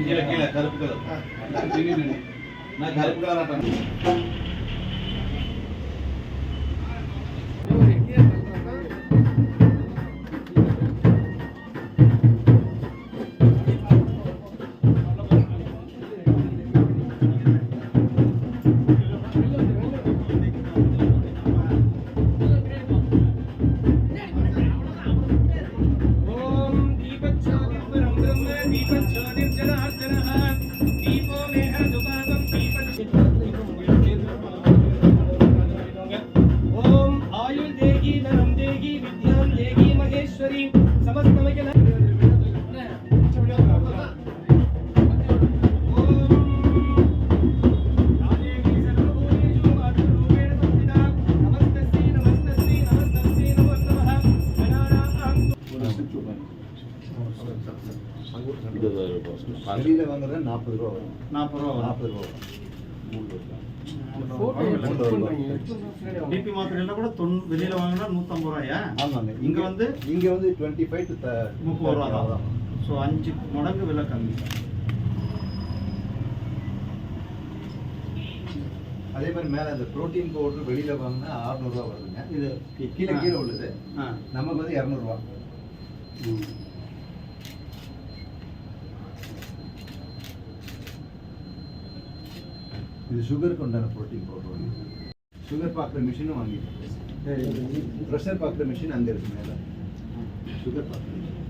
கீழே கருப்பு கலர். நான் கருப்பு கலர் ஆட்டேன். வெளியில் வாங்குறது 40 ரூபா வரும். 40 ரூபா வரும். டிபி மாத்திரையெல்லாம் கூட வெளியில வாங்கினா 150 ரூபாயா? ஆமாங்க. இங்க வந்து 25 to 30 ரூபா தான். ஸோ 5 மடங்கு விலை கம்மி. அதே மாதிரி மேலே அந்த ப்ரோட்டீன் பவுடர் வெளியில் வாங்கினா 600 ரூபா வருதுங்க. இது கீழே உள்ளது நமக்கு வந்து 200 ரூபா. இது சுகருக்கு உண்டான ப்ரோட்டீன் பவுடர். சுகர் பார்க்குற மிஷினும் வாங்கிட்டேன். ப்ரெஷர் பார்க்குற மிஷின் அங்கே இருக்கு மேலே. சுகர் பார்க்குற மிஷின்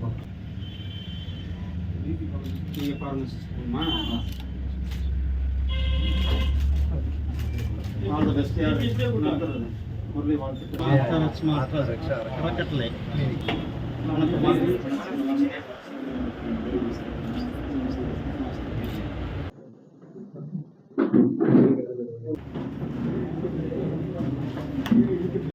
நீங்கள் பாருங்க சிஸ்டம்மா. ஆல் தி பெஸ்ட் யார் நடத்துறது முரளி வாழ்த்துக்கள். அறக்கட்டளை